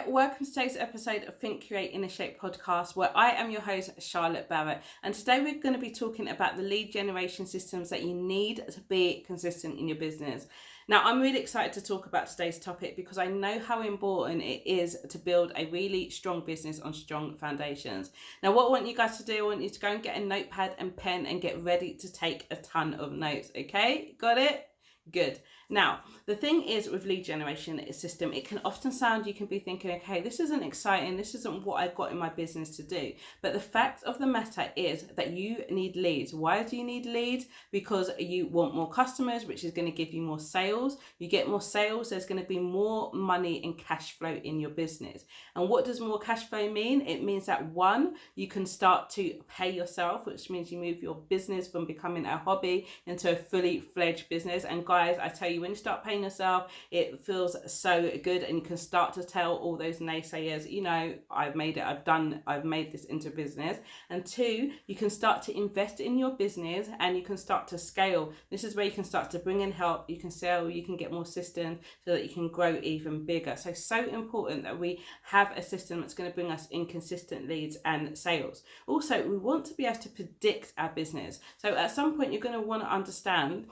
Hi, welcome to today's episode of Think, Create, Initiate podcast, where I am your host, Charlotte Barrett. And today we're going to be talking about the lead generation systems that you need to be consistent in your business. Now, I'm really excited to talk about today's topic because I know how important it is to build a really strong business on strong foundations. Now, what I want you guys to do, I want you to go and get a notepad and pen and get ready to take a ton of notes, okay? Got it? Good. Now, the thing is with lead generation system, it can often sound, you can be thinking, okay, this isn't exciting, this isn't what I've got in my business to do. But the fact of the matter is that you need leads. Why do you need leads? Because you want more customers, which is going to give you more sales. You get more sales, there's going to be more money and cash flow in your business. And what does more cash flow mean? It means that one, you can start to pay yourself, which means you move your business from becoming a hobby into a fully fledged business. And guys, I tell you, when you start paying yourself, it feels so good, and you can start to tell all those naysayers, you know, I've made it, I've made this into business. And two, you can start to invest in your business and you can start to scale. This is where you can start to bring in help, you can sell, you can get more systems so that you can grow even bigger. So important that we have a system that's going to bring us in consistent leads and sales. Also, we want to be able to predict our business. So at some point, you're going to want to understand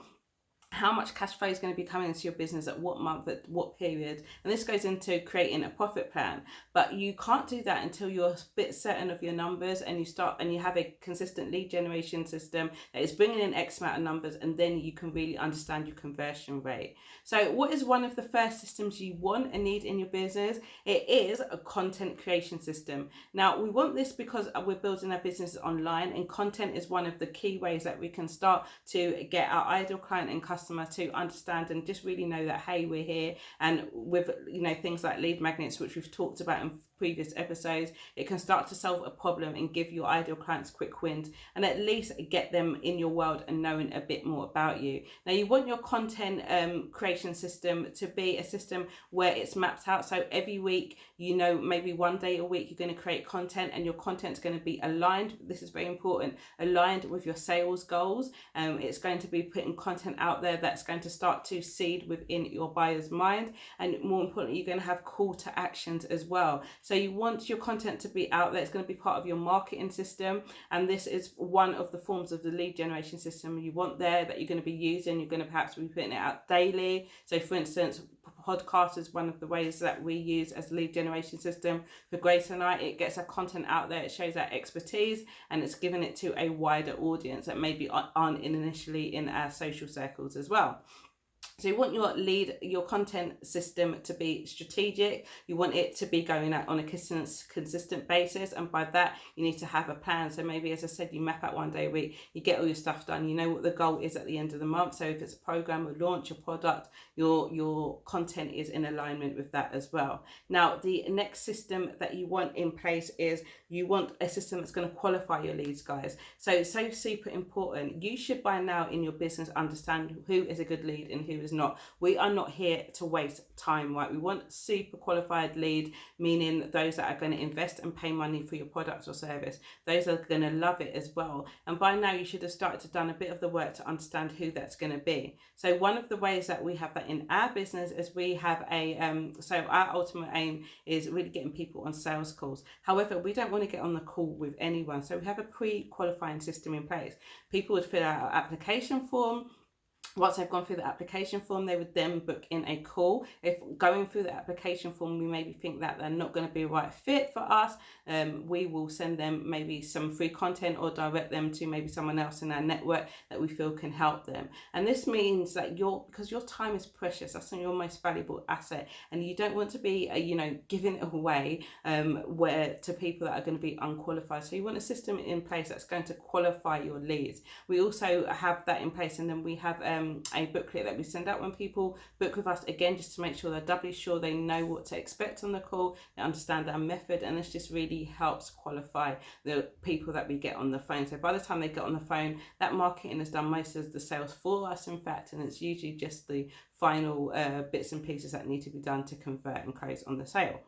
how much cash flow is going to be coming into your business at what month, at what period. And this goes into creating a profit plan. But you can't do that until you're a bit certain of your numbers and you have a consistent lead generation system that is bringing in X amount of numbers, and then you can really understand your conversion rate. So what is one of the first systems you want and need in your business? It is a content creation system. Now, we want this because we're building our business online, and content is one of the key ways that we can start to get our ideal client and customer to understand and just really know that, hey, we're here. And with, you know, things like lead magnets, which we've talked about in previous episodes, it can start to solve a problem and give your ideal clients quick wins, and at least get them in your world and knowing a bit more about you. Now, you want your content creation system to be a system where it's mapped out. So every week, you know, maybe one day a week, you're going to create content, and your content's going to be aligned. This is very important, aligned with your sales goals. It's going to be putting content out there that's going to start to seed within your buyer's mind, and more importantly, you're going to have call to actions as well. So you want your content to be out there. It's going to be part of your marketing system, and this is one of the forms of the lead generation system you want there that you're going to be using. You're going to perhaps be putting it out daily. So for instance, podcast is one of the ways that we use as a lead generation system. For Grace and I, it gets our content out there, it shows our expertise, and it's giving it to a wider audience that maybe aren't initially in our social circles as well. So you want your content system to be strategic. You want it to be going out on a consistent basis. And by that, you need to have a plan. So maybe, as I said, you map out one day a week, you get all your stuff done. You know what the goal is at the end of the month. So if it's a program or launch a product, your content is in alignment with that as well. Now, the next system that you want in place is you want a system that's going to qualify your leads, guys. So super important. You should by now in your business understand who is a good lead and who is not. We are not here to waste time, right? We want super qualified lead, meaning those that are going to invest and pay money for your product or service. Those are going to love it as well. And by now you should have started to done a bit of the work to understand who that's going to be. So one of the ways that we have that in our business is we have so our ultimate aim is really getting people on sales calls. However, we don't want to get on the call with anyone. So we have a pre-qualifying system in place. People would fill out our application form. Once they've gone through the application form, they would then book in a call. If going through the application form, we maybe think that they're not going to be a right fit for us, we will send them maybe some free content or direct them to maybe someone else in our network that we feel can help them. And this means that because your time is precious, that's your most valuable asset, and you don't want to be, giving it away to people that are going to be unqualified. So you want a system in place that's going to qualify your leads. We also have that in place, and then we have a booklet that we send out when people book with us, again, just to make sure they're doubly sure they know what to expect on the call, they understand our method, and this just really helps qualify the people that we get on the phone. So by the time they get on the phone, that marketing has done most of the sales for us, in fact, and it's usually just the final bits and pieces that need to be done to convert and close on the sale.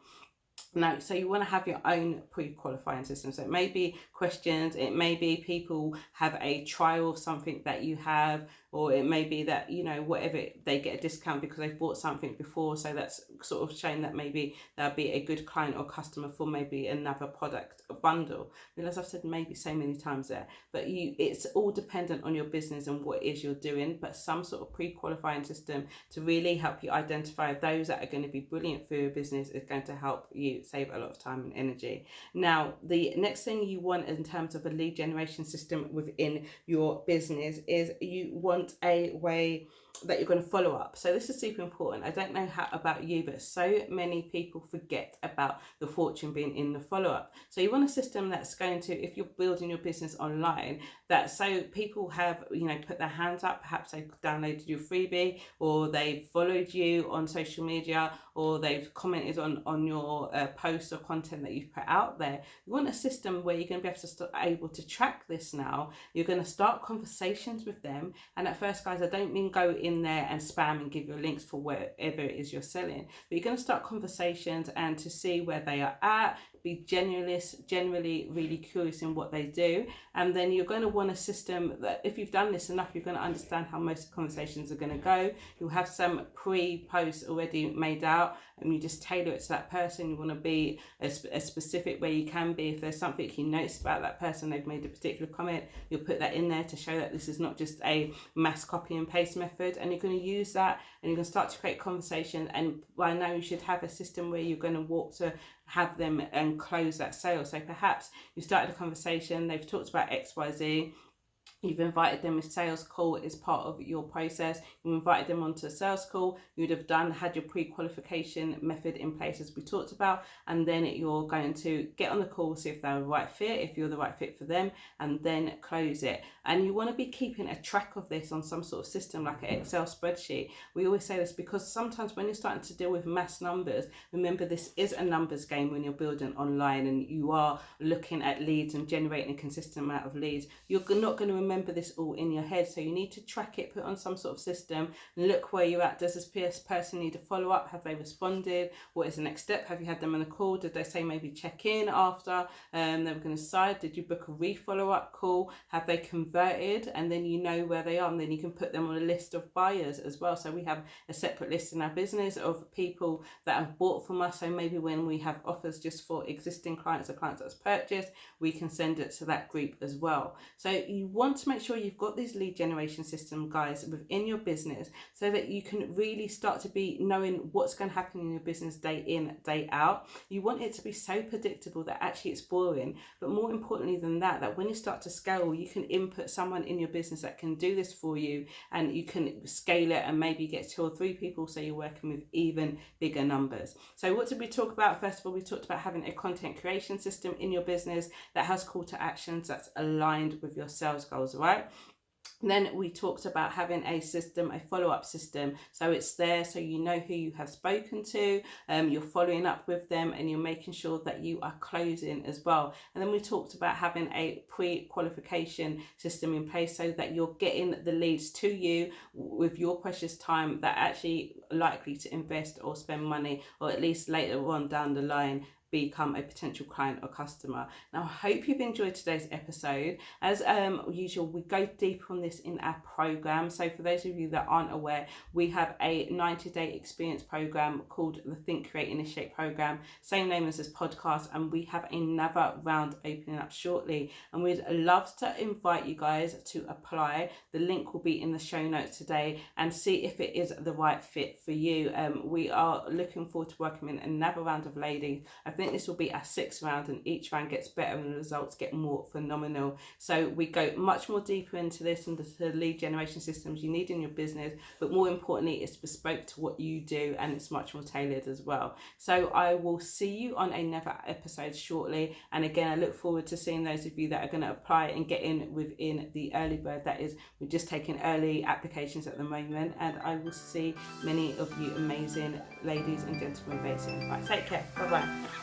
Now, so you want to have your own pre-qualifying system. So it may be questions, it may be people have a trial of something that you have, or it may be that, you know, whatever, they get a discount because they've bought something before, so that's sort of showing that maybe they'll be a good client or customer for maybe another product bundle. As I've said maybe so many times there, but it's all dependent on your business and what it is you're doing, but some sort of pre-qualifying system to really help you identify those that are going to be brilliant for your business is going to help you save a lot of time and energy. Now, the next thing you want in terms of a lead generation system within your business is you want a way that you're going to follow up. So this is super important. I don't know how about you, but so many people forget about the fortune being in the follow-up. So you want a system that's going to, if you're building your business online, that so people have, you know, put their hands up, perhaps they've downloaded your freebie, or they've followed you on social media, or they've commented on your posts or content that you've put out there. You want a system where you're going to be able to track this now. You're going to start conversations with them. And at first, guys, I don't mean go in there and spam and give your links for whatever it is you're selling, but you're going to start conversations and to see where they are at, be generally really curious in what they do. And then you're going to want a system that if you've done this enough, you're going to understand how most conversations are going to go. You'll have some pre-posts already made out, and you just tailor it to that person. You want to be as specific where you can be. If there's something you notice about that person, they've made a particular comment, you'll put that in there to show that this is not just a mass copy and paste method, and you're going to use that and you're going to start to create conversation. And by now you should have a system where you're going to walk to have them and close that sale. So perhaps you started a conversation, they've talked about XYZ, you've invited them a sales call as part of your process. You invited them onto a sales call. You'd have had your pre-qualification method in place as we talked about, and then you're going to get on the call, see if they're the right fit, if you're the right fit for them, and then close it. And you want to be keeping a track of this on some sort of system like an Excel spreadsheet. We always say this because sometimes when you're starting to deal with mass numbers, remember this is a numbers game when you're building online and you are looking at leads and generating a consistent amount of leads. You're not going to remember this all in your head, so you need to track it, put on some sort of system, look where you're at. Does this person need a follow-up? Have they responded? What is the next step? Have you had them on a call? Did they say maybe check in after they were going to decide? Did you book a re-follow-up call? Have they converted? And then you know where they are, and then you can put them on a list of buyers as well. So we have a separate list in our business of people that have bought from us, so maybe when we have offers just for existing clients or clients that's purchased, we can send it to that group as well. So you want to make sure you've got these lead generation system, guys, within your business so that you can really start to be knowing what's going to happen in your business day in, day out. You want it to be so predictable that actually it's boring, but more importantly than that, that when you start to scale, you can input someone in your business that can do this for you, and you can scale it and maybe get 2 or 3 people, so you're working with even bigger numbers. So what did we talk about? First of all, we talked about having a content creation system in your business that has call to actions that's aligned with your sales goals, right? Then we talked about having a system, a follow-up system. So it's there so you know who you have spoken to, you're following up with them, and you're making sure that you are closing as well. And then we talked about having a pre-qualification system in place so that you're getting the leads to you with your precious time that are actually likely to invest or spend money, or at least later on down the line become a potential client or customer. Now, I hope you've enjoyed today's episode. As usual, we go deeper on this in our program. So for those of you that aren't aware, we have a 90-day experience program called the Think, Create, Initiate program, same name as this podcast, and we have another round opening up shortly, and we'd love to invite you guys to apply. The link will be in the show notes today, and see if it is the right fit for you. We are looking forward to welcoming another round of ladies. I think this will be our 6th round, and each round gets better and the results get more phenomenal. So we go much more deeper into this and the lead generation systems you need in your business, but more importantly, it's bespoke to what you do, and it's much more tailored as well. So I will see you on another episode shortly, and again, I look forward to seeing those of you that are going to apply and get in within the early bird. That is, we're just taking early applications at the moment, and I will see many of you amazing ladies and gentlemen very soon. Right, take care. Bye bye.